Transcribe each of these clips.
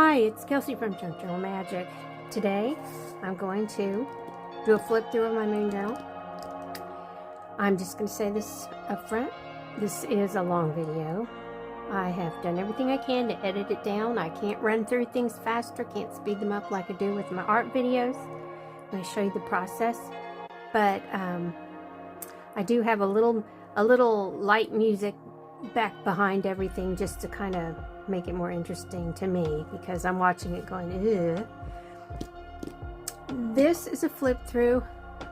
Hi, it's Kelsey from Junk Journal Magic. Today, I'm going to do a flip through of my main journal. I'm just going to say this up front. This is a long video. I have done everything I can to edit it down. I can't run through things faster, can't speed them up like I do with my art videos. I'm going to show you the process. But I do have a little light music back behind everything just to kind of make it more interesting to me, because I'm watching it going, ugh. This is a flip through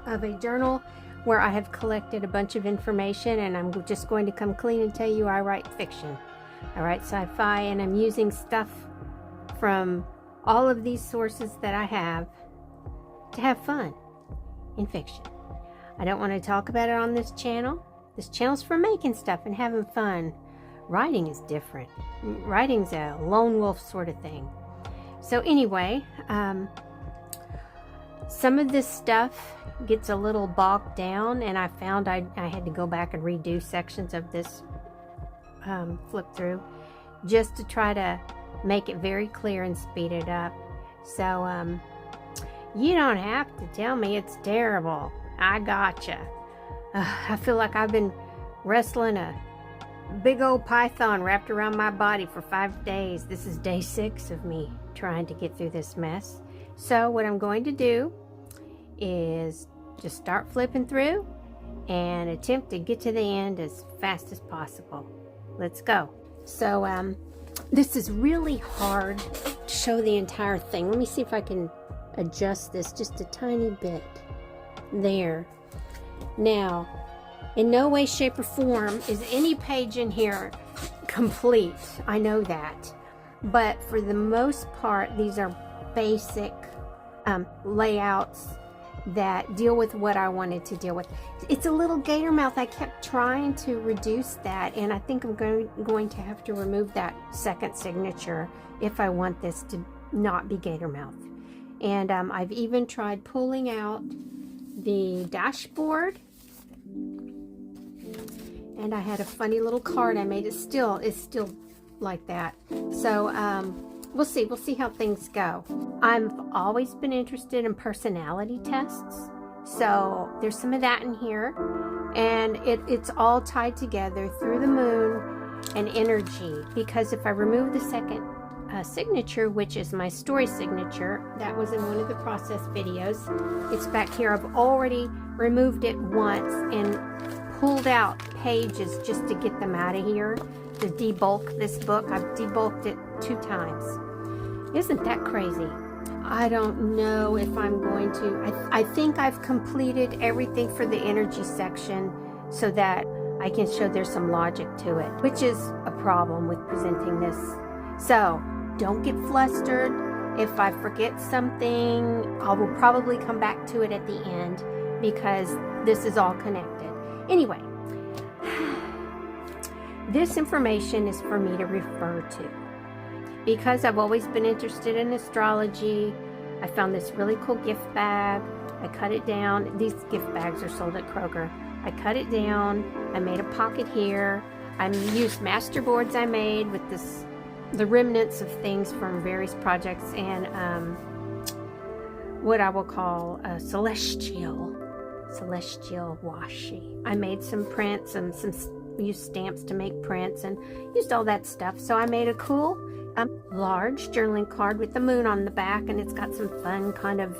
of a journal where I have collected a bunch of information, and I'm just going to come clean and tell you I write fiction. I write sci-fi, and I'm using stuff from all of these sources that I have to have fun in fiction. I don't want to talk about it on this channel. This channel's for making stuff and having fun. Writing is different. Writing's a lone wolf sort of thing. So anyway, some of this stuff gets a little bogged down, and I found I had to go back and redo sections of this flip through just to try to make it very clear and speed it up. So you don't have to tell me it's terrible. I gotcha. I feel like I've been wrestling a big old python wrapped around my body for 5 days. This is day 6 of me trying to get through this mess. So what I'm going to do is just start flipping through and attempt to get to the end as fast as possible. Let's go. So this is really hard to show the entire thing. Let me see if I can adjust this just a tiny bit. There. Now, in no way, shape, or form is any page in here complete. I know that. But for the most part, these are basic layouts that deal with what I wanted to deal with. It's a little gator mouth. I kept trying to reduce that, and I think I'm going to have to remove that second signature if I want this to not be gator mouth. And I've even tried pulling out the dashboard, and I had a funny little card I made. It's still like that. So we'll see how things go. I've always been interested in personality tests, so there's some of that in here, and it's all tied together through the moon and energy, because if I remove the second signature, which is my story signature, that was in one of the process videos, it's back here. I've already removed it once and pulled out pages just to get them out of here, to debulk this book. I've debulked it 2 times. Isn't that crazy? I don't know if I'm going to. I think I've completed everything for the energy section so that I can show there's some logic to it, which is a problem with presenting this. So don't get flustered. If I forget something, I will probably come back to it at the end, because this is all connected. Anyway, this information is for me to refer to, because I've always been interested in astrology. I found this really cool gift bag. I cut it down. These gift bags are sold at Kroger. I cut it down. I made a pocket here. I used master boards I made with the remnants of things from various projects, and what I will call a celestial washi. I made some prints and used stamps to make prints and used all that stuff. So I made a cool large journaling card with the moon on the back, and it's got some fun kind of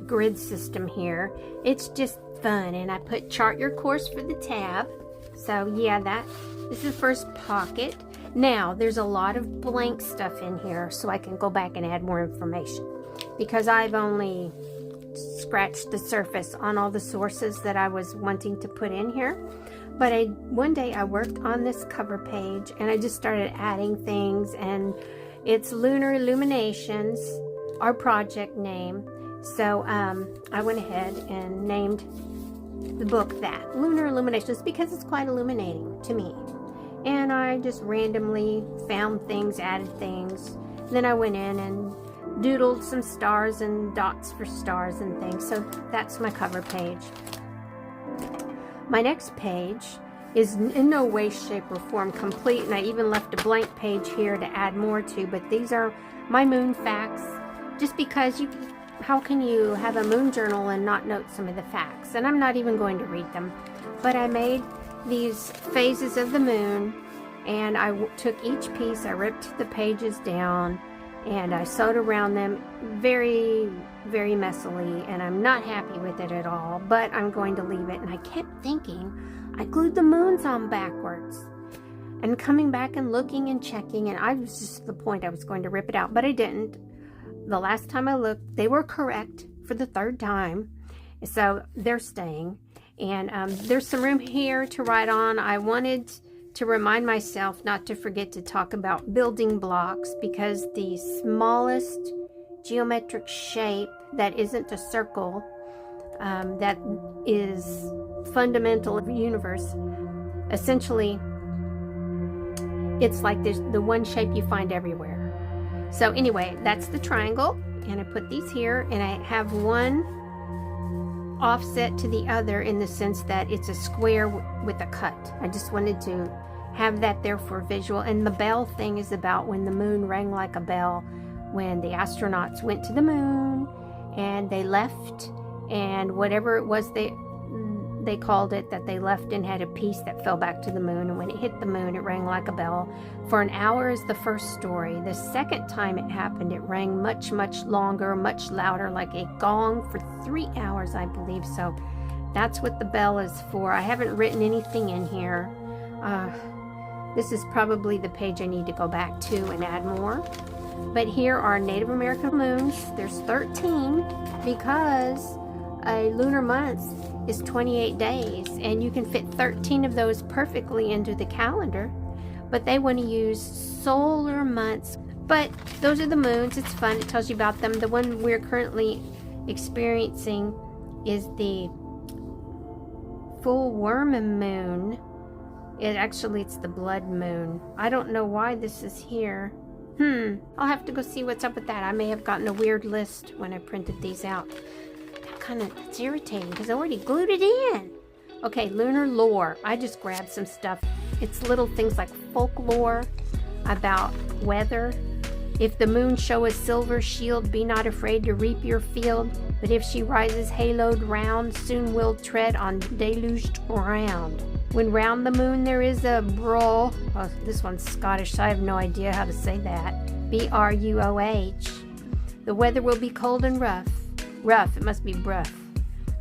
grid system here. It's just fun, and I put chart your course for the tab. So yeah, this is the first pocket. Now there's a lot of blank stuff in here, so I can go back and add more information, because I've only scratched the surface on all the sources that I was wanting to put in here. But one day I worked on this cover page, and I just started adding things, and it's Lunar Illuminations, our project name. So I went ahead and named the book that, Lunar Illuminations, because it's quite illuminating to me. And I just randomly found things, added things. Then I went in and doodled some stars and dots for stars and things. So that's my cover page. My next page is in no way, shape, or form complete, and I even left a blank page here to add more to, but these are my moon facts, just because how can you have a moon journal and not note some of the facts? And I'm not even going to read them, but I made these phases of the moon, and I took each piece, I ripped the pages down, and I sewed around them very, very messily, and I'm not happy with it at all, but I'm going to leave it. And I kept thinking, I glued the moons on backwards, and coming back and looking and checking, and I was just to the point I was going to rip it out, but I didn't. The last time I looked, they were correct for the third time, so they're staying. And there's some room here to write on. I wanted to remind myself not to forget to talk about building blocks, because the smallest geometric shape that isn't a circle, that is fundamental of the universe, essentially it's like the one shape you find everywhere. So anyway, that's the triangle, and I put these here, and I have one offset to the other in the sense that it's a square with a cut. I just wanted to have that there for visual. And the bell thing is about when the moon rang like a bell, when the astronauts went to the moon and they left, and whatever it was they called it that they left and had a piece that fell back to the moon, and when it hit the moon it rang like a bell for an hour is the first story. The second time it happened, it rang much, much longer, much louder, like a gong, for 3 hours, I believe. So that's what the bell is for. I haven't written anything in here. This is probably the page I need to go back to and add more. But here are Native American moons. There's 13 because a lunar month is 28 days, and you can fit 13 of those perfectly into the calendar, but they want to use solar months. But those are the moons. It's fun. It tells you about them. The one we're currently experiencing is the full worm moon. It's the blood moon. I don't know why this is here. I'll have to go see what's up with that. I may have gotten a weird list when I printed these out. It's irritating because I already glued it in. Okay, lunar lore. I just grabbed some stuff. It's little things like folklore about weather. If the moon show a silver shield, be not afraid to reap your field. But if she rises haloed round, soon will tread on deluged ground. When round the moon there is a brawl. Oh, this one's Scottish, so I have no idea how to say that. B-R-U-O-H. The weather will be cold and rough. Rough, it must be bruh.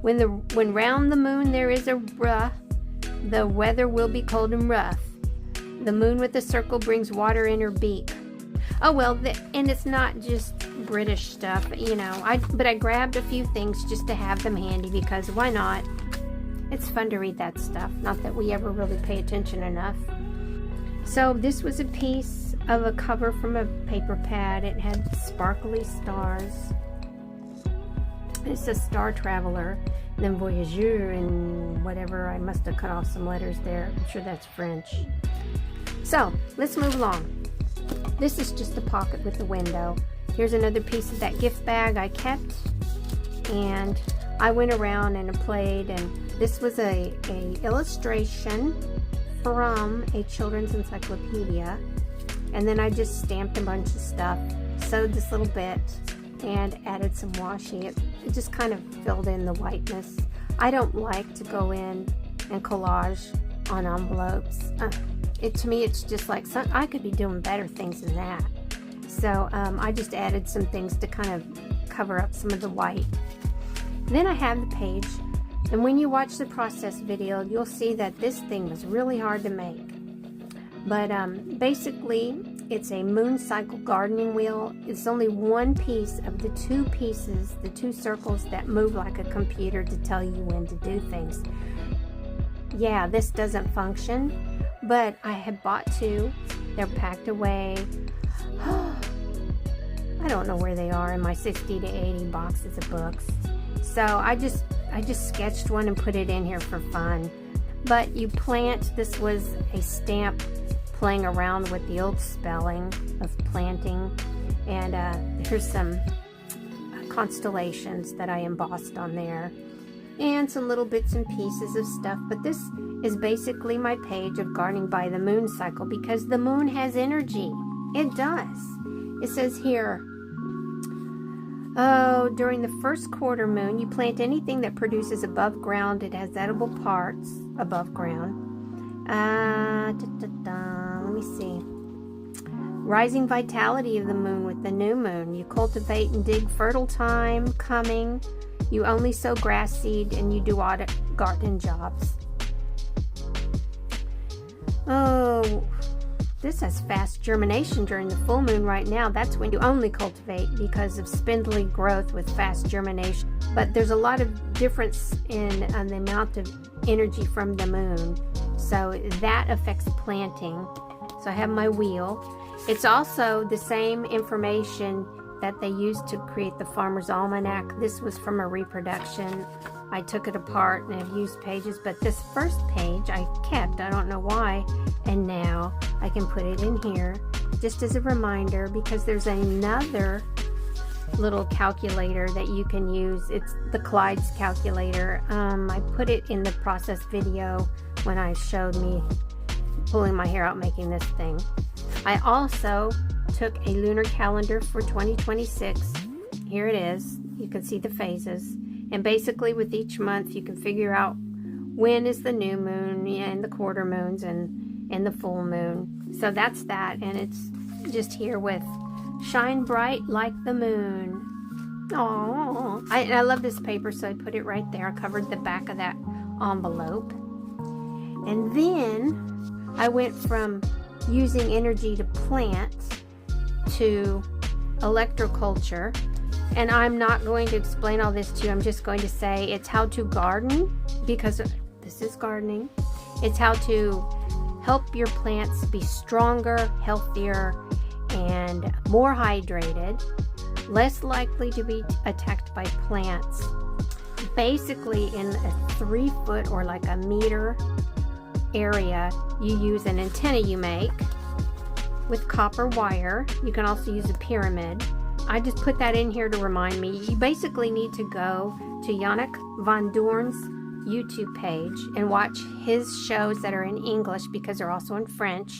When round the moon there is a bruh, the weather will be cold and rough. The moon with the circle brings water in her beak. Oh well, and it's not just British stuff, but I grabbed a few things just to have them handy, because why not? It's fun to read that stuff, not that we ever really pay attention enough. So this was a piece of a cover from a paper pad. It had sparkly stars. It says Star Traveler, and then Voyageur, and whatever. I must have cut off some letters there. I'm sure that's French. So, let's move along. This is just a pocket with a window. Here's another piece of that gift bag I kept, and I went around and played, and this was a illustration from a children's encyclopedia, and then I just stamped a bunch of stuff, sewed this little bit, and added some washi. It just kind of filled in the whiteness. I don't like to go in and collage on envelopes. To me, it's just like, I could be doing better things than that. So I just added some things to kind of cover up some of the white. Then I have the page, and when you watch the process video, you'll see that this thing was really hard to make. But basically, it's a moon cycle gardening wheel. It's only one piece of the two pieces, the two circles that move like a computer to tell you when to do things. Yeah, this doesn't function, but I had bought two. They're packed away. I don't know where they are in my 60 to 80 boxes of books. So I just sketched one and put it in here for fun. But you plant, this was a stamp playing around with the old spelling of planting, and here's some constellations that I embossed on there. and some little bits and pieces of stuff. But this is basically my page of gardening by the moon cycle, because the moon has energy. It does. It says here, oh, during the first quarter moon, you plant anything that produces above ground. It has edible parts above ground. Let me see. Rising vitality of the moon with the new moon. You cultivate and dig fertile time coming. You only sow grass seed, and you do odd garden jobs. Oh, this has fast germination during the full moon right now. That's when you only cultivate, because of spindly growth with fast germination. But there's a lot of difference in the amount of energy from the moon. So that affects planting. So I have my wheel. It's also the same information that they used to create the Farmer's Almanac. This was from a reproduction. I took it apart and I've used pages, but this first page I kept, I don't know why, and now I can put it in here just as a reminder, because there's another little calculator that you can use. It's the Clyde's calculator. I put it in the process video when I showed me pulling my hair out making this thing. I also took a lunar calendar for 2026. Here it is. You can see the phases. And basically with each month you can figure out when is the new moon and the quarter moons and the full moon. So that's that. And it's just here with shine bright like the moon. Oh, I love this paper, so I put it right there. I covered the back of that envelope. And then I went from using energy to plant to electroculture. And I'm not going to explain all this to you. I'm just going to say it's how to garden, because this is gardening. It's how to help your plants be stronger, healthier, and more hydrated, less likely to be attacked by plants. Basically, in a 3 foot or like a meter area, you use an antenna you make with copper wire. You can also use a pyramid. I just put that in here to remind me. You basically need to go to Yannick Von Doorne's YouTube page and watch his shows that are in English, because they're also in French,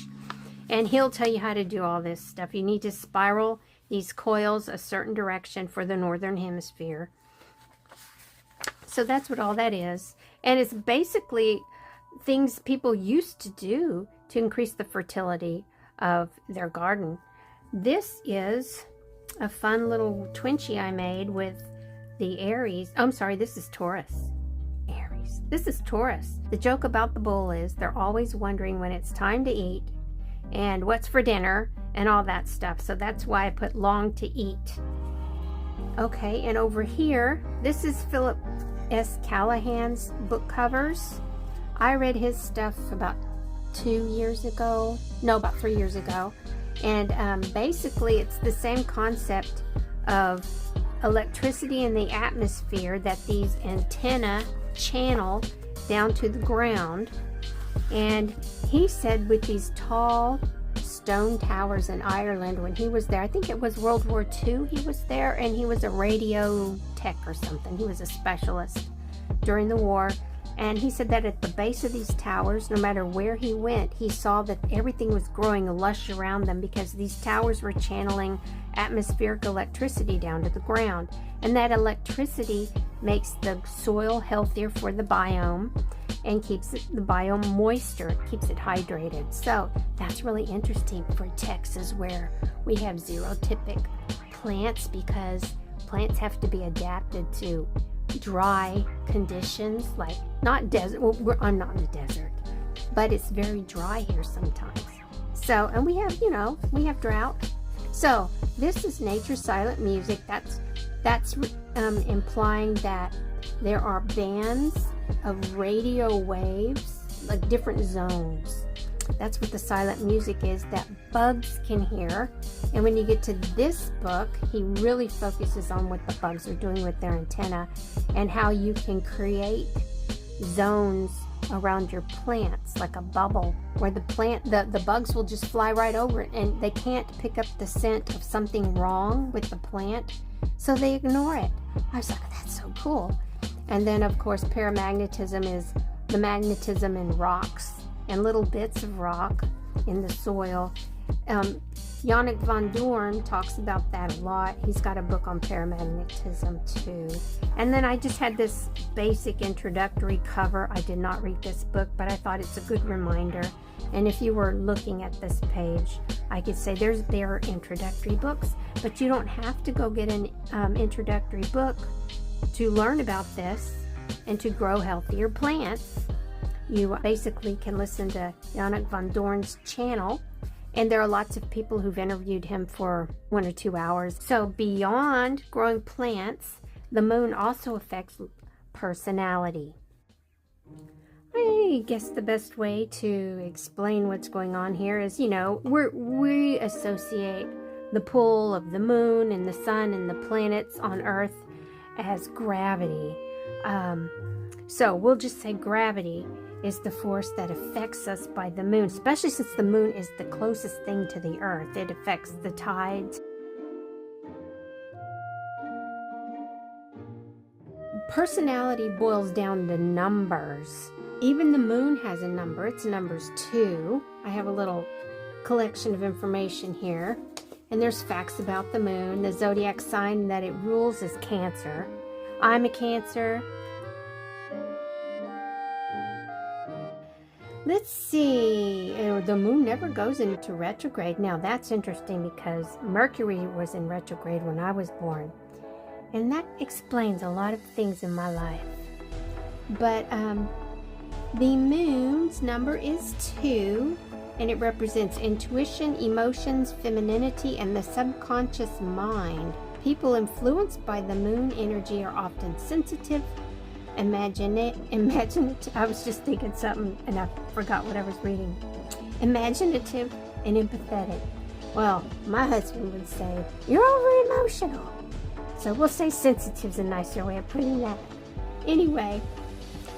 and he'll tell you how to do all this stuff. You need to spiral these coils a certain direction for the northern hemisphere. So that's what all that is. And it's basically things people used to do to increase the fertility of their garden. This is a fun little twinchy I made with the Aries. I'm sorry, this is Taurus. Aries. This is Taurus. The joke about the bull is they're always wondering when it's time to eat and what's for dinner and all that stuff. So that's why I put long to eat. Okay, and over here, this is Philip S. Callahan's book covers. I read his stuff about 2 years ago. No, about 3 years ago. And basically it's the same concept of electricity in the atmosphere that these antennae channel down to the ground. And he said with these tall stone towers in Ireland when he was there, I think it was World War II he was there, and he was a radio tech or something. He was a specialist during the war. And he said that at the base of these towers, no matter where he went, he saw that everything was growing lush around them, because these towers were channeling atmospheric electricity down to the ground. And that electricity makes the soil healthier for the biome and keeps the biome moister. It keeps it hydrated. So that's really interesting for Texas, where we have xerotypic plants, because plants have to be adapted to dry conditions, like not desert. Well, I'm not in the desert, but it's very dry here sometimes. So, and we have, we have drought. So this is nature's silent music. That's implying that there are bands of radio waves, like different zones. That's what the silent music is that bugs can hear. And when you get to this book, he really focuses on what the bugs are doing with their antenna and how you can create zones around your plants, like a bubble where the bugs will just fly right over it, and they can't pick up the scent of something wrong with the plant, so they ignore it. I was like, that's so cool. And then, of course, paramagnetism is the magnetism in rocks and little bits of rock in the soil. Yannick Von Doorne talks about that a lot. He's got a book on paramagnetism too. And then I just had this basic introductory cover. I did not read this book, but I thought it's a good reminder. And if you were looking at this page, I could say there are introductory books, but you don't have to go get an introductory book to learn about this and to grow healthier plants. You basically can listen to Yannick Von Doorne's channel, and there are lots of people who've interviewed him for 1 or 2 hours. So beyond growing plants, the moon also affects personality. I guess the best way to explain what's going on here is, we associate the pull of the moon and the sun and the planets on Earth as gravity. So we'll just say gravity is the force that affects us by the moon, especially since the moon is the closest thing to the Earth. It affects the tides. Personality boils down to numbers. Even the moon has a number. It's numbers 2. I have a little collection of information here. And there's facts about the moon. The zodiac sign that it rules is Cancer. I'm a Cancer. Let's see. The moon never goes into retrograde. Now that's interesting because Mercury was in retrograde when I was born. And that explains a lot of things in my life. But the moon's number is 2, and it represents intuition, emotions, femininity, and the subconscious mind. People influenced by the moon energy are often sensitive, imaginative. I was just thinking something and I forgot what I was reading. Imaginative and empathetic. Well, my husband would say, you're over emotional. So we'll say sensitive's a nicer way of putting that. Anyway,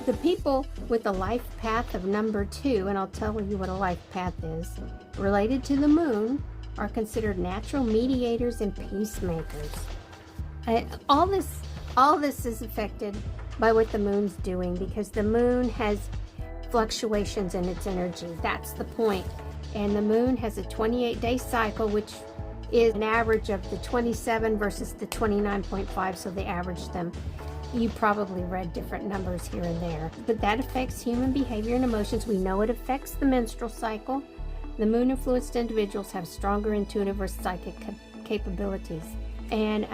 the people with a life path of number 2, and I'll tell you what a life path is, related to the moon, are considered natural mediators and peacemakers. All this is affected by what the moon's doing, because the moon has fluctuations in its energy. That's the point. And the moon has a 28-day cycle, which is an average of the 27 versus the 29.5, so they average them. You probably read different numbers here and there, but that affects human behavior and emotions. We know it affects the menstrual cycle. The moon influenced individuals have stronger intuitive or psychic capabilities. And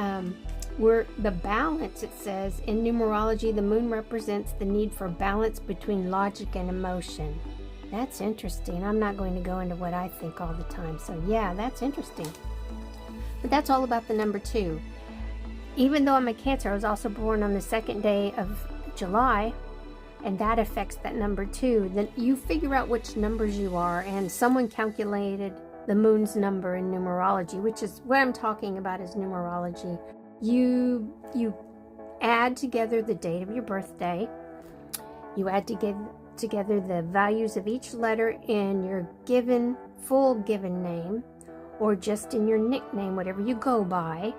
the balance, it says, in numerology, the moon represents the need for balance between logic and emotion. That's interesting. I'm not going to go into what I think all the time. So yeah, that's interesting. But that's all about the number 2. Even though I'm a Cancer, I was also born on the 2nd day of July, and that affects that number 2. Then you figure out which numbers you are, and someone calculated the moon's number in numerology, which is what I'm talking about is numerology. You add together the date of your birthday. You add together the values of each letter in your full given name, or just in your nickname, whatever you go by.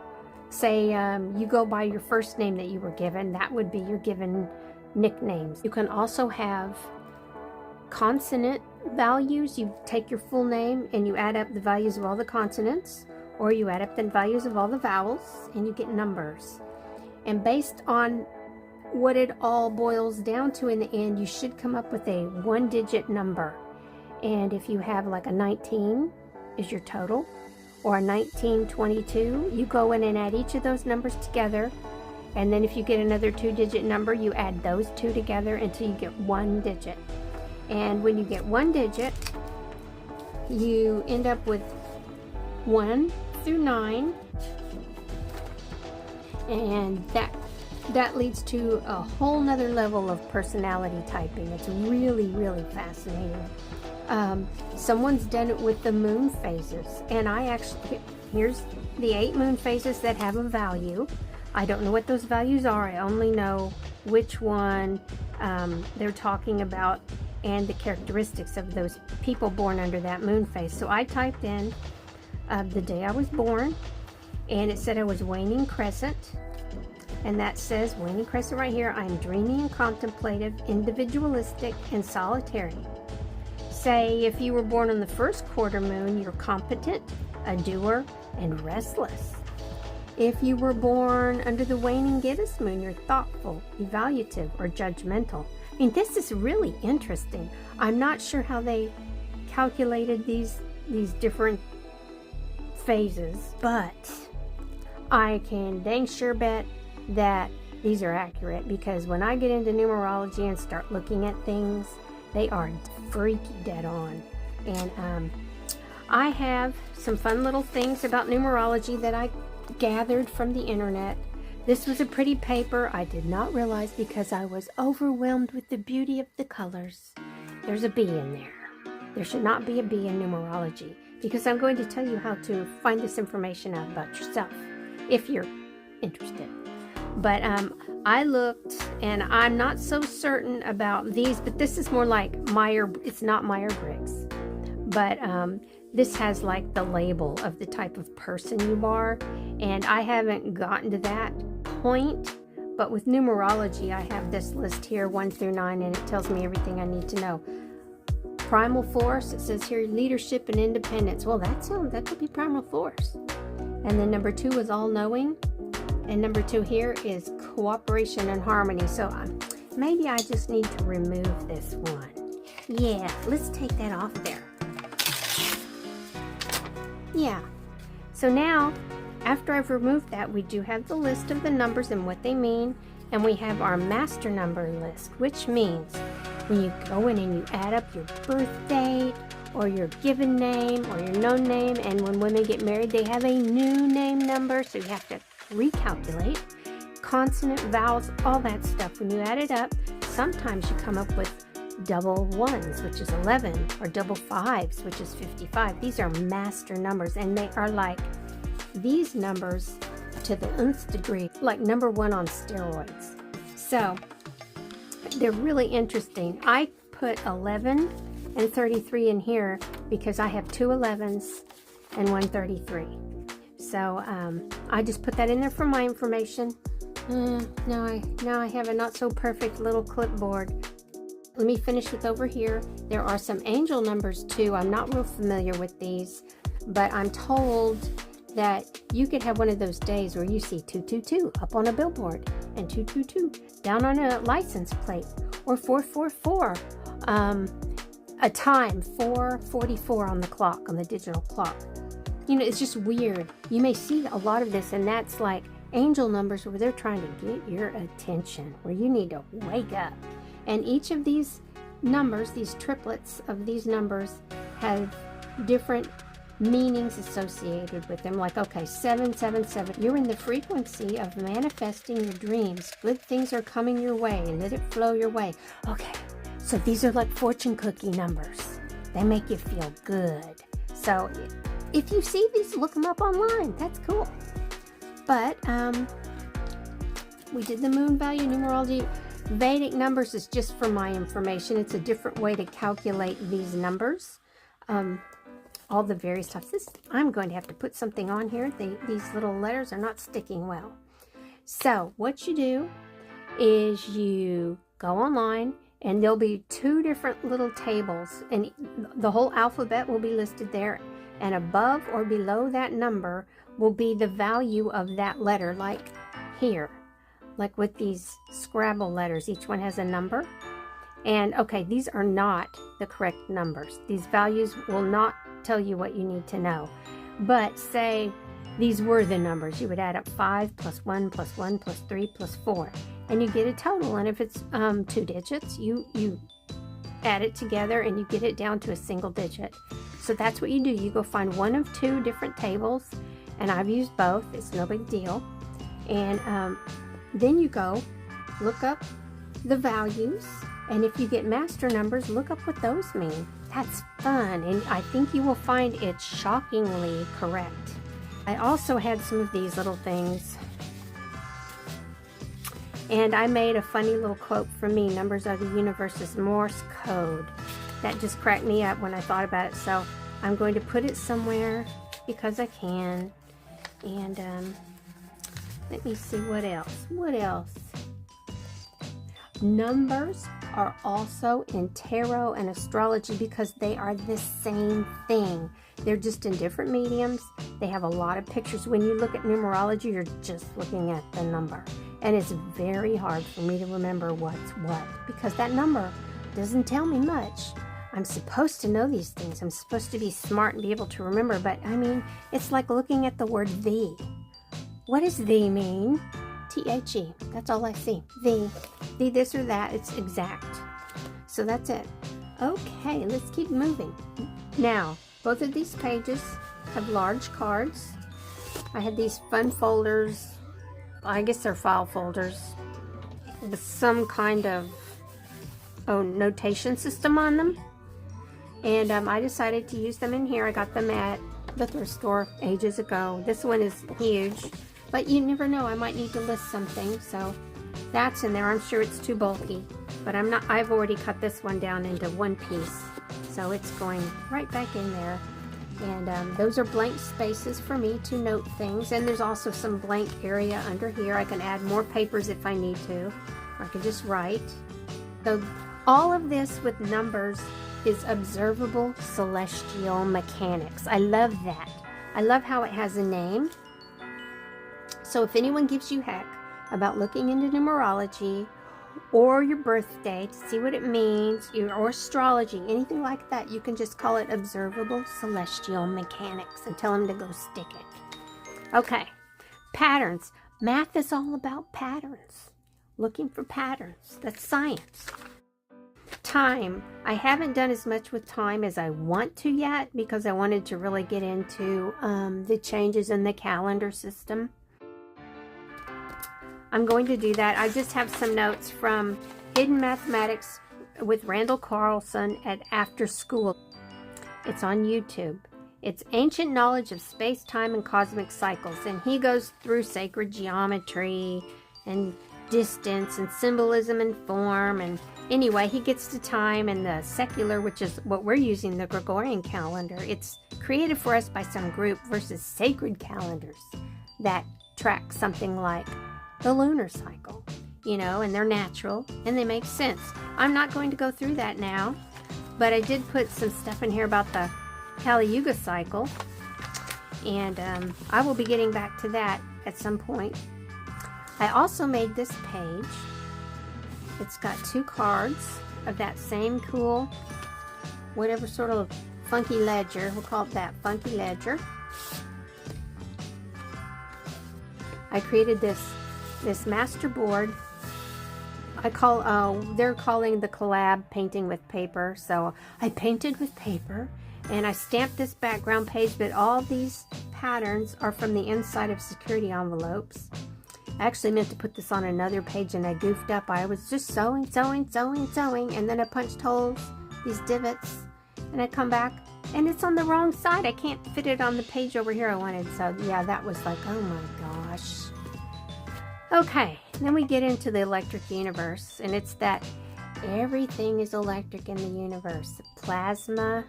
Say you go by your first name that you were given, that would be your given nicknames. You can also have consonant values. You take your full name and you add up the values of all the consonants, or you add up the values of all the vowels, and you get numbers. And based on what it all boils down to in the end, you should come up with a 1-digit number. And if you have like a 19 is your total, or a 1922, you go in and add each of those numbers together, and then if you get another 2-digit number, you add those 2 together until you get 1 digit. And when you get 1 digit, you end up with 1 through 9, and that leads to a whole nother level of personality typing. It's really, really fascinating. Someone's done it with the moon phases, and here's the 8 moon phases that have a value. I don't know what those values are. I only know which one they're talking about and the characteristics of those people born under that moon phase. So I typed in the day I was born, and it said I was waning crescent. And that says, waning crescent right here, I'm dreamy and contemplative, individualistic, and solitary. Say, if you were born on the first quarter moon, you're competent, a doer, and restless. If you were born under the waning gibbous moon, you're thoughtful, evaluative, or judgmental. I mean, this is really interesting. I'm not sure how they calculated these different phases, but I can dang sure bet that these are accurate, because when I get into numerology and start looking at things, they are freaky dead on. And I have some fun little things about numerology that I gathered from the internet. This was a pretty paper. I did not realize, because I was overwhelmed with the beauty of the colors. There's a B in there. There should not be a B in numerology, because I'm going to tell you how to find this information out about yourself if you're interested. But I looked, and I'm not so certain about these, but this is more like it's not Myers-Briggs, but this has like the label of the type of person you are, and I haven't gotten to that point. But with numerology, I have this list here, 1 through 9, and it tells me everything I need to know. Primal force, it says here, leadership and independence. Well, that could be primal force. And then number 2 is all-knowing. And number 2 here is cooperation and harmony. So maybe I just need to remove this one. Yeah, let's take that off there. Yeah. So now, after I've removed that, we do have the list of the numbers and what they mean. And we have our master number list, which means when you go in and you add up your birth date or your given name or your known name, and when women get married, they have a new name number, so you have to recalculate. Consonant, vowels, all that stuff. When you add it up, sometimes you come up with double ones, which is 11, or double fives, which is 55. These are master numbers, and they are like these numbers to the nth degree, like number 1 on steroids. So they're really interesting. I put 11 and 33 in here because I have 2 11s and 1 33. So I just put that in there for my information. Now I have a not so perfect little clipboard. Let me finish with over here. There are some angel numbers too. I'm not real familiar with these, but I'm told that you could have one of those days where you see 222 up on a billboard and 222 down on a license plate, or 444, a time 4:44 on the clock, on the digital clock. You know, it's just weird. You may see a lot of this, and that's like angel numbers where they're trying to get your attention, where you need to wake up. And each of these numbers, these triplets of these numbers, have different meanings associated with them. Like, okay, 777, you're in the frequency of manifesting your dreams. Good things are coming your way. Let it flow your way. Okay, so these are like fortune cookie numbers. They make you feel good. So if you see these, look them up online. That's cool. But we did the moon value numerology. Vedic numbers is just for my information. It's a different way to calculate these numbers. All the various types. I'm going to have to put something on here. These little letters are not sticking well. So what you do is you go online, and there'll be 2 different little tables, and the whole alphabet will be listed there, and above or below that number will be the value of that letter, like here, like with these Scrabble letters. Each one has a number. And okay, these are not the correct numbers. These values will not tell you what you need to know. But say these were the numbers. You would add up 5 plus 1 plus 1 plus 3 plus 4. And you get a total. And if it's 2 digits, you add it together and you get it down to a single digit. So that's what you do. You go find one of 2 different tables. And I've used both. It's no big deal. And then you go look up the values. And if you get master numbers, look up what those mean. That's fun, and I think you will find it shockingly correct. I also had some of these little things, and I made a funny little quote from me. Numbers are the universe's Morse code. That just cracked me up when I thought about it, so I'm going to put it somewhere because I can. And Let me see what else. What else? Numbers are also in tarot and astrology because they are the same thing. They're just in different mediums. They have a lot of pictures. When you look at numerology, you're just looking at the number. And it's very hard for me to remember what's what because that number doesn't tell me much. I'm supposed to know these things. I'm supposed to be smart and be able to remember, but I mean, it's like looking at the word "the." What does "the" mean? T-H-E. That's all I see. The this or that. It's exact. So that's it. Okay, let's keep moving. Now, both of these pages have large cards. I had these fun folders. I guess they're file folders with some kind of notation system on them. And I decided to use them in here. I got them at the thrift store ages ago. This one is huge, but you never know. I might need to list something, so that's in there. I'm sure it's too bulky, but I've already cut this one down into one piece, so it's going right back in there. And those are blank spaces for me to note things. And there's also some blank area under here. I can add more papers if I need to, or I can just write. So all of this with numbers is observable celestial mechanics. I love that. I love how it has a name. So if anyone gives you heck about looking into numerology or your birthday to see what it means, or astrology, anything like that, you can just call it observable celestial mechanics and tell them to go stick it. Okay, patterns. Math is all about patterns. Looking for patterns. That's science. Time. I haven't done as much with time as I want to yet because I wanted to really get into the changes in the calendar system. I'm going to do that. I just have some notes from Hidden Mathematics with Randall Carlson at After School. It's on YouTube. It's Ancient Knowledge of Space, Time, and Cosmic Cycles. And he goes through sacred geometry and distance and symbolism and form. And anyway, he gets to time and the secular, which is what we're using, the Gregorian calendar. It's created for us by some group versus sacred calendars that track something like the lunar cycle, and they're natural and they make sense. I'm not going to go through that now, but I did put some stuff in here about the Kali Yuga cycle, and I will be getting back to that at some point. I also made this page. It's got 2 cards of that same cool, whatever sort of funky ledger. We'll call it that funky ledger. I created this master board. They're calling the collab painting with paper. So I painted with paper and I stamped this background page, but all these patterns are from the inside of security envelopes. I actually meant to put this on another page and I goofed up. I was just sewing, and then I punched holes, these divots, and I come back and it's on the wrong side. I can't fit it on the page over here I wanted. So yeah, that was like, oh my gosh. Okay, then we get into the electric universe, and it's that everything is electric in the universe. Plasma,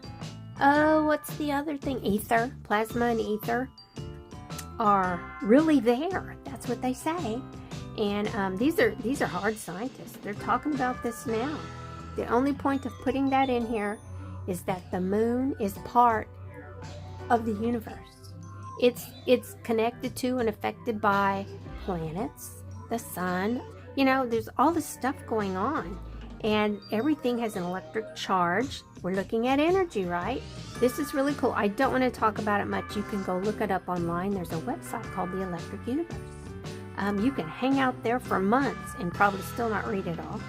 what's the other thing? Ether. Plasma and ether are really there. That's what they say. And these are hard scientists. They're talking about this now. The only point of putting that in here is that the moon is part of the universe. It's connected to and affected by planets, the sun, there's all this stuff going on, and everything has an electric charge. We're looking at energy, right? This is really cool. I don't want to talk about it much. You can go look it up online. There's a website called The Electric Universe. You can hang out there for months and probably still not read it all.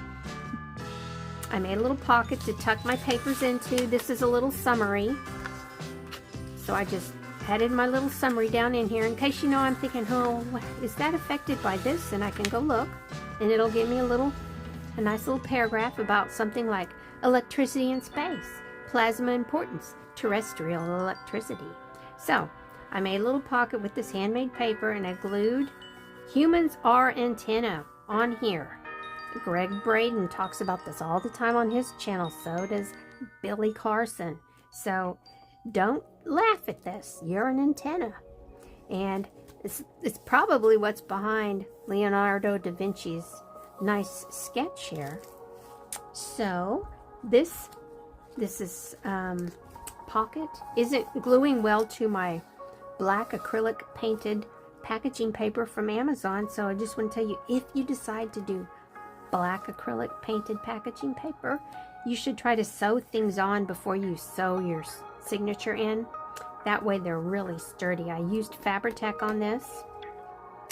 I made a little pocket to tuck my papers into. This is a little summary, so I just added my little summary down in here in case I'm thinking, oh, is that affected by this? And I can go look, and it'll give me a nice little paragraph about something like electricity in space, plasma importance, terrestrial electricity. So I made a little pocket with this handmade paper, and I glued humans are antenna on here. Gregg Braden talks about this all the time on his channel. So does Billy Carson. So don't laugh at this. You're an antenna. And It's probably what's behind Leonardo da Vinci's nice sketch here. So this is pocket isn't gluing well to my black acrylic painted packaging paper from Amazon. So I just want to tell you, if you decide to do black acrylic painted packaging paper, you should try to sew things on before you sew your signature in. That way they're really sturdy. I used Fabri-Tac on this.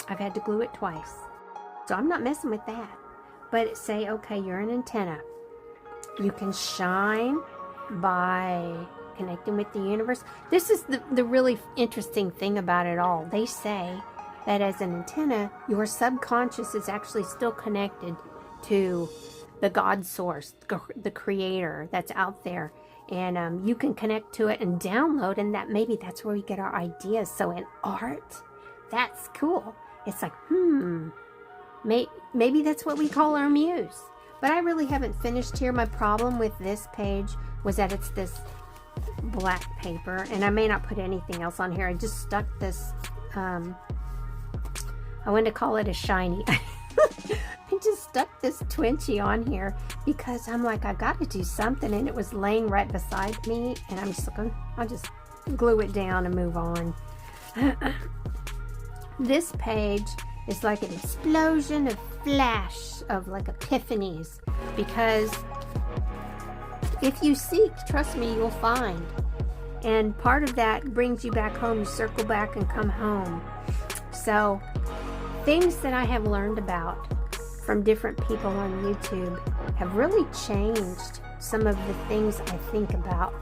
I've had to glue it twice. So I'm not messing with that. But say, okay, you're an antenna. You can shine by connecting with the universe. This is the really interesting thing about it all. They say that as an antenna, your subconscious is actually still connected to the God source, the creator that's out there. And you can connect to it and download, and maybe that's where we get our ideas. So in art, that's cool. It's like, maybe that's what we call our muse. But I really haven't finished here. My problem with this page was that it's this black paper, and I may not put anything else on here. I just stuck this, I wanted to call it a shiny. I just stuck this Twinchie on here because I'm like, I've got to do something, and it was laying right beside me, and I'm just looking, I'll just glue it down and move on. This page is like an explosion of flash of like epiphanies, because if you seek, trust me, you'll find. And part of that brings you back home. You circle back and come home. So things that I have learned about from different people on YouTube have really changed some of the things I think about,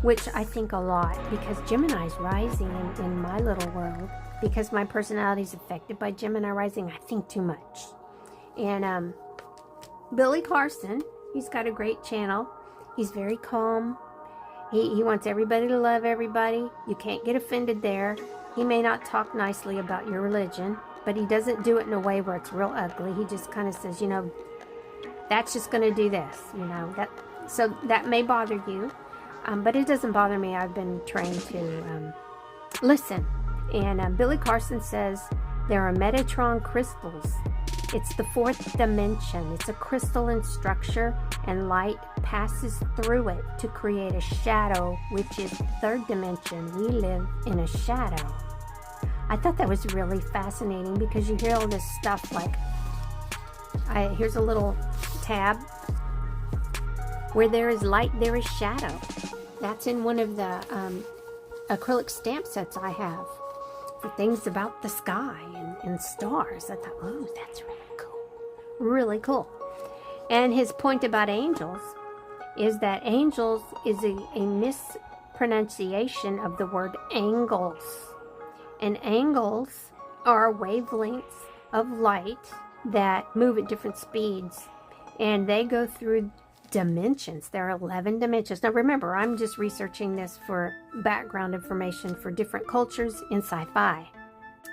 which I think a lot because Gemini's rising in my little world. Because my personality is affected by Gemini rising, I think too much. And Billy Carson, he's got a great channel. He's very calm. He wants everybody to love everybody. You can't get offended there. He may not talk nicely about your religion, but he doesn't do it in a way where it's real ugly. He just kind of says, you know, that's just going to do this, you know. So that may bother you, but it doesn't bother me. I've been trained to listen. And Billy Carson says there are Metatron crystals. It's the fourth dimension. It's a crystalline structure, and light passes through it to create a shadow, which is the third dimension. We live in a shadow. I thought that was really fascinating because you hear all this stuff like, here's a little tab. Where there is light, there is shadow. That's in one of the acrylic stamp sets I have. Things about the sky and stars. I thought, oh, that's really cool. Really cool. And his point about angels is that angels is a mispronunciation of the word angles. And angles are wavelengths of light that move at different speeds. And they go through dimensions. There are 11 dimensions. Now remember, I'm just researching this for background information for different cultures in sci-fi.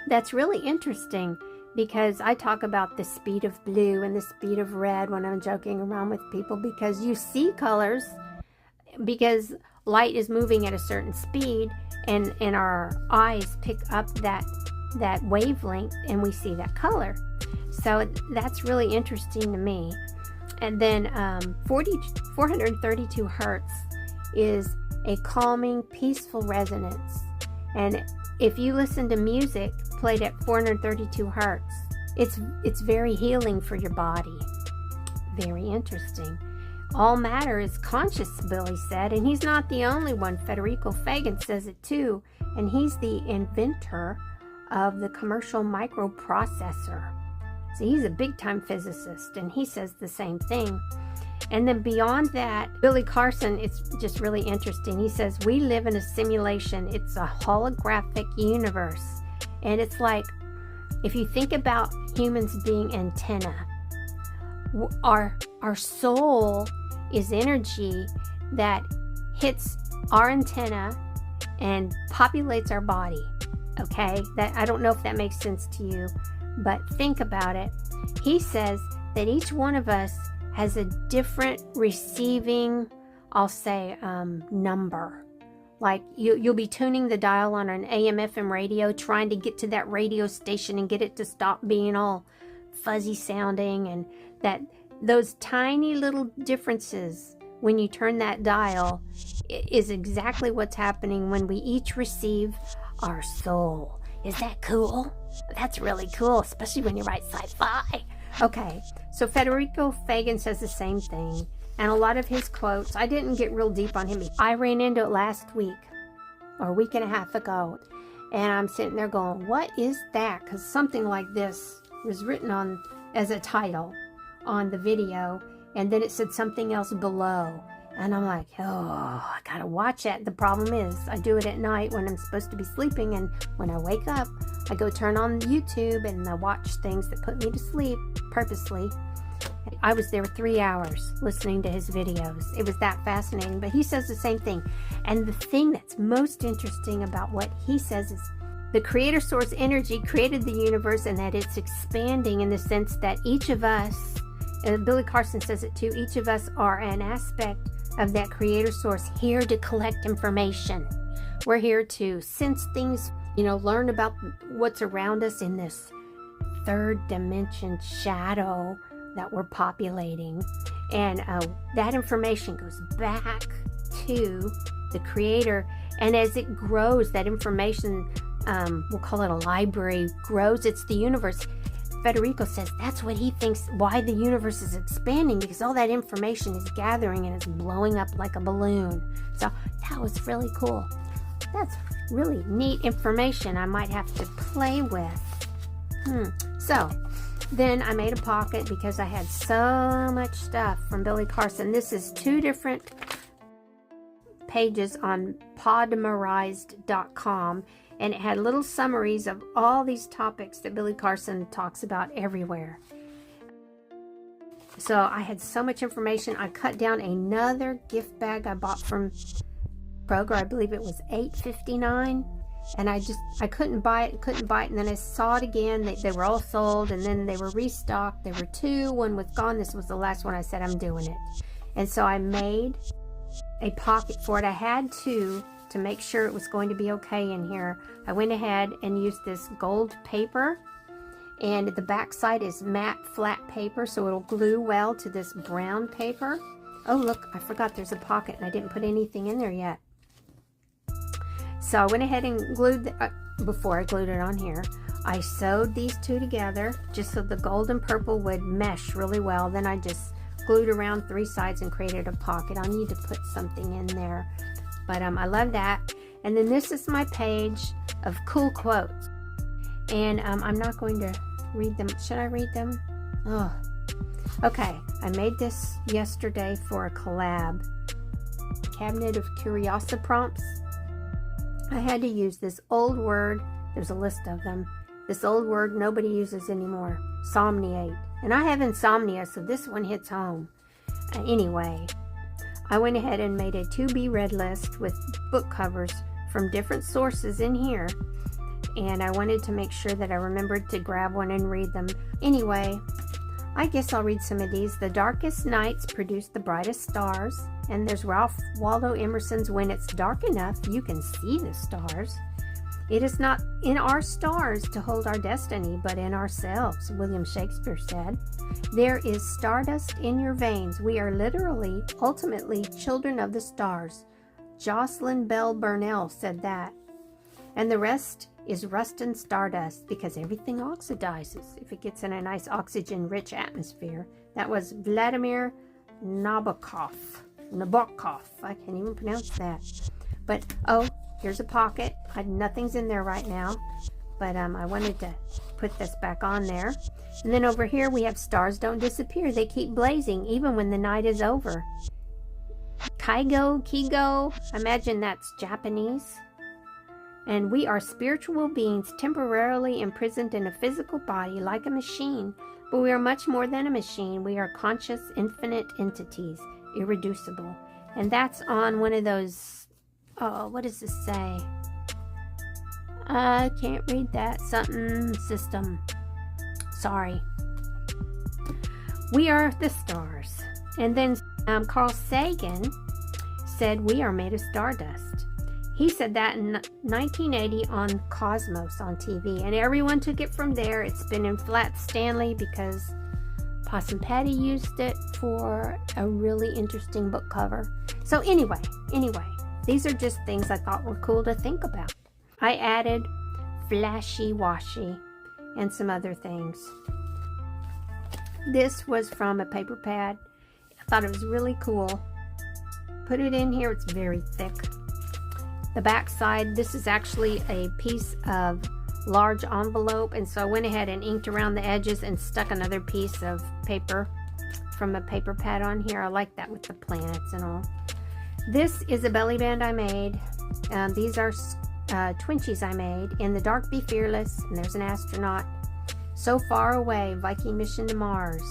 That's really interesting because I talk about the speed of blue and the speed of red when I'm joking around with people, because you see colors because light is moving at a certain speed, and our eyes pick up that wavelength and we see that color. So that's really interesting to me. And then 432 hertz is a calming, peaceful resonance. And if you listen to music played at 432 hertz, it's very healing for your body. Very interesting. All matter is conscious, Billy said, and he's not the only one. Federico Faggin says it too, and he's the inventor of the commercial microprocessor. So he's a big-time physicist, and he says the same thing. And then beyond that, Billy Carson, it's just really interesting. He says, we live in a simulation. It's a holographic universe. And it's like, if you think about humans being antenna, our soul is energy that hits our antenna and populates our body. Okay? That, I don't know if that makes sense to you, but think about it. He says that each one of us has a different receiving, I'll say, number. Like you'll be tuning the dial on an AM/FM radio, trying to get to that radio station and get it to stop being all fuzzy sounding, and that those tiny little differences when you turn that dial is exactly what's happening when we each receive our soul. Is that cool? That's really cool, especially when you write sci-fi. Okay, so Federico Faggin says the same thing. And a lot of his quotes, I didn't get real deep on him. I ran into it last week, or a week and a half ago. And I'm sitting there going, what is that? Because something like this was written on as a title on the video. And then it said something else below. And I'm like, oh, I gotta watch that. The problem is I do it at night when I'm supposed to be sleeping. And when I wake up, I go turn on YouTube and I watch things that put me to sleep purposely. I was there 3 hours listening to his videos. It was that fascinating. But he says the same thing. And the thing that's most interesting about what he says is the creator source energy created the universe, and that it's expanding in the sense that each of us, and Billy Carson says it too, each of us are an aspect of that creator source here to collect information. We're here to sense things, learn about what's around us in this third dimension shadow that we're populating. And that information goes back to the creator. And as it grows, that information, we'll call it a library, grows. It's the universe. Federico says that's what he thinks, why the universe is expanding, because all that information is gathering and it's blowing up like a balloon. So that was really cool. That's really neat information I might have to play with. So then I made a pocket because I had so much stuff from Billy Carson. This is 2 different pages on podmerized.com. And it had little summaries of all these topics that Billy Carson talks about everywhere. So I had so much information. I cut down another gift bag I bought from Kroger. I believe it was $8.59. And I couldn't buy it. And then I saw it again. They were all sold. And then they were restocked. There were 2. One was gone. This was the last one. I said, I'm doing it. And so I made a pocket for it. I had to make sure it was going to be okay in here. I went ahead and used this gold paper, and the back side is matte flat paper, so it'll glue well to this brown paper. Oh look, I forgot there's a pocket and I didn't put anything in there yet. So I went ahead and glued before I glued it on here, I sewed these 2 together just so the gold and purple would mesh really well. Then I just glued around 3 sides and created a pocket. I'll need to put something in there. But I love that. And then this is my page of cool quotes. And I'm not going to read them. Should I read them? Oh, okay. I made this yesterday for a collab. Cabinet of Curiosity prompts. I had to use this old word. There's a list of them. This old word nobody uses anymore. Somniate. And I have insomnia, so this one hits home. Anyway, I went ahead and made a to-be-read list with book covers from different sources in here, and I wanted to make sure that I remembered to grab one and read them. Anyway, I guess I'll read some of these. The darkest nights produce the brightest stars, and there's Ralph Waldo Emerson's When It's Dark Enough, You Can See the Stars. It is not in our stars to hold our destiny, but in ourselves, William Shakespeare said. There is stardust in your veins. We are literally, ultimately, children of the stars. Jocelyn Bell Burnell said that. And the rest is rust and stardust, because everything oxidizes if it gets in a nice oxygen-rich atmosphere. That was Vladimir Nabokov. I can't even pronounce that. But, oh, here's a pocket. Nothing's in there right now, but I wanted to put this back on there. And then over here we have stars don't disappear. They keep blazing even when the night is over. Kigo. Imagine that's Japanese. And we are spiritual beings temporarily imprisoned in a physical body like a machine, but we are much more than a machine. We are conscious, infinite entities, irreducible. And that's on one of those, oh, what does this say? I can't read that. Something system. Sorry. We are the stars. And then Carl Sagan said we are made of stardust. He said that in 1980 on Cosmos on TV, and everyone took it from there. It's been in Flat Stanley because Possum Patty used it for a really interesting book cover. So anyway, these are just things I thought were cool to think about. I added flashy washi and some other things. This was from a paper pad. I thought it was really cool. Put it in here. It's very thick. The back side, this is actually a piece of large envelope, and so I went ahead and inked around the edges and stuck another piece of paper from a paper pad on here. I like that with the planets and all. This is a belly band I made. These are Twinchies I made. In the dark be fearless, and there's an astronaut. So far away, Viking mission to Mars.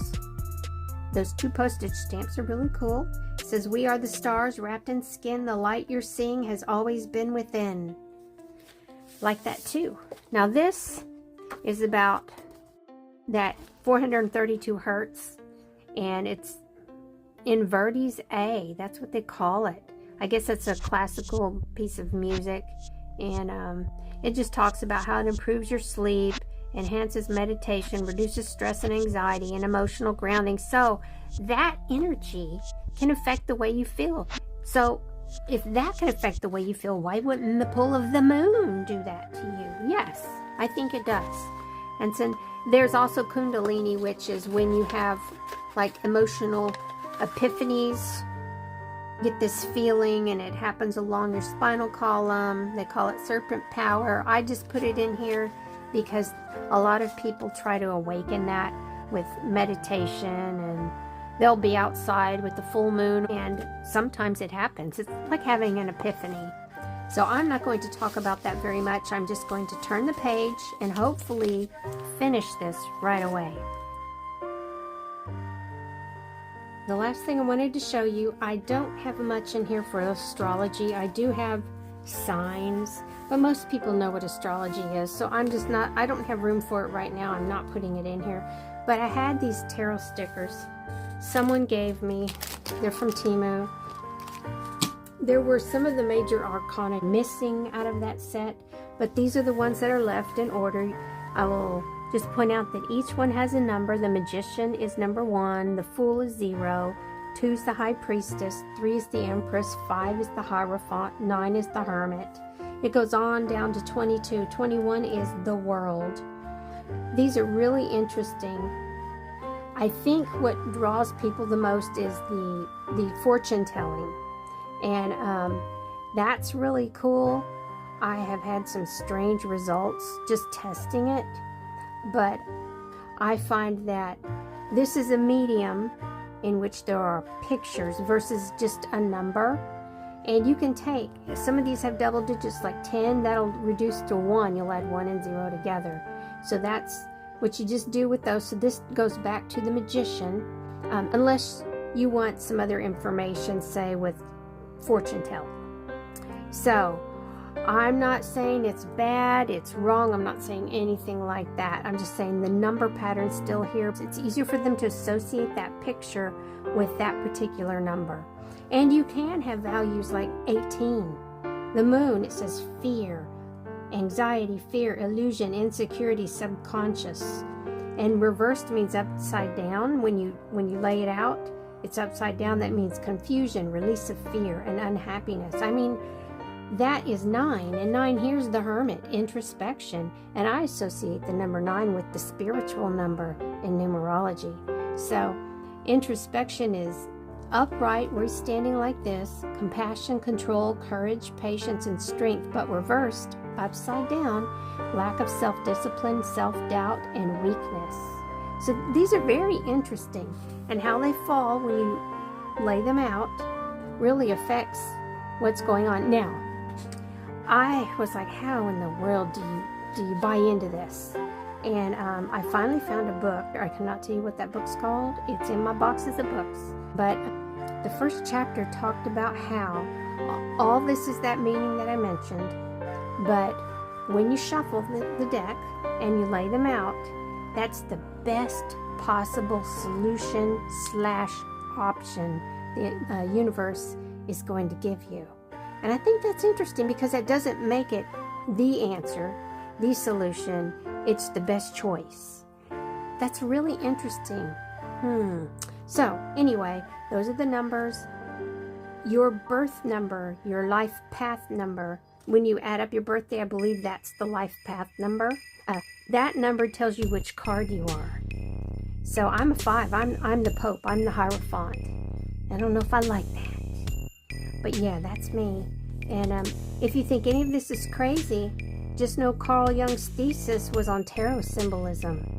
Those 2 postage stamps are really cool. It says, we are the stars wrapped in skin. The light you're seeing has always been within. Like that too. Now this is about that 432 hertz, and it's in Verdi's A. That's what they call it. I guess it's a classical piece of music, and it just talks about how it improves your sleep, enhances meditation, reduces stress and anxiety, and emotional grounding. So that energy can affect the way you feel. So if that can affect the way you feel, why wouldn't the pull of the moon do that to you? Yes, I think it does. And so there's also Kundalini, which is when you have like emotional epiphanies, get this feeling, and it happens along your spinal column. They call it serpent power. I just put it in here because a lot of people try to awaken that with meditation, and they'll be outside with the full moon, and sometimes it happens. It's like having an epiphany. So I'm not going to talk about that very much. I'm just going to turn the page and hopefully finish this right away. The last thing I wanted to show you, I don't have much in here for astrology. I do have signs, but most people know what astrology is, so I don't have room for it right now. I'm not putting it in here. But I had these tarot stickers someone gave me. They're from Temu. There were some of the major arcana missing out of that set, but these are the ones that are left in order. I will just point out that each one has a number. The Magician is number 1, the Fool is 0, 2 is the High Priestess, 3 is the Empress, 5 is the Hierophant, 9 is the Hermit. It goes on down to 22. 21 is the World. These are really interesting. I think what draws people the most is the fortune telling, and that's really cool. I have had some strange results just testing it, but I find that this is a medium in which there are pictures versus just a number, and you can take, some of these have double digits like 10, that'll reduce to 1, you'll add 1 and 0 together. So that's what you just do with those. So this goes back to the Magician, unless you want some other information, say with fortune telling. So I'm not saying it's bad, it's wrong, I'm not saying anything like that. I'm just saying the number pattern's still here. It's easier for them to associate that picture with that particular number. And you can have values like 18. The Moon, it says fear, anxiety, fear, illusion, insecurity, subconscious. And reversed means upside down. When you lay it out, it's upside down. That means confusion, release of fear, and unhappiness. I mean, that is 9, and 9 here's the Hermit, introspection, and I associate the number 9 with the spiritual number in numerology. So introspection is upright, we're standing like this, compassion, control, courage, patience, and strength, but reversed, upside down, lack of self-discipline, self-doubt, and weakness. So these are very interesting, and how they fall when you lay them out really affects what's going on. Now, I was like, how in the world do you buy into this? And I finally found a book. I cannot tell you what that book's called. It's in my boxes of books. But the first chapter talked about how all this is that meaning that I mentioned. But when you shuffle the deck and you lay them out, that's the best possible solution / option the universe is going to give you. And I think that's interesting because that doesn't make it the answer, the solution. It's the best choice. That's really interesting. So anyway, those are the numbers. Your birth number, your life path number. When you add up your birthday, I believe that's the life path number. That number tells you which card you are. So I'm a 5. I'm the Pope. I'm the Hierophant. I don't know if I like that. But yeah, that's me. And if you think any of this is crazy, just know Carl Jung's thesis was on tarot symbolism.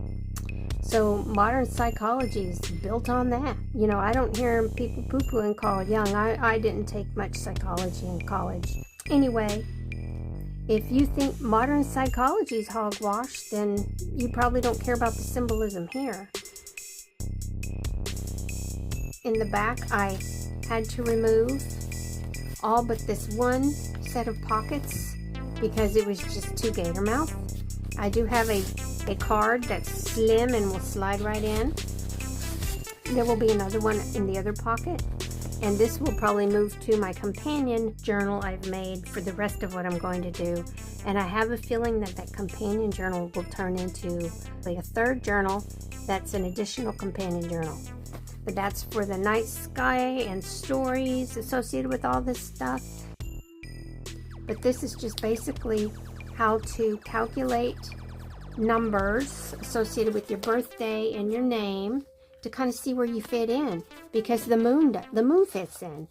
So modern psychology is built on that. You know, I don't hear people poo-pooing Carl Jung. I didn't take much psychology in college. Anyway, if you think modern psychology is hogwash, then you probably don't care about the symbolism here. In the back, I had to remove all but this one set of pockets because it was just too gator mouth. I do have a card that's slim and will slide right in. There will be another one in the other pocket. And this will probably move to my companion journal I've made for the rest of what I'm going to do. And I have a feeling that that companion journal will turn into a third journal that's an additional companion journal. But that's for the night sky and stories associated with all this stuff. But this is just basically how to calculate numbers associated with your birthday and your name, to kind of see where you fit in, because the moon fits in.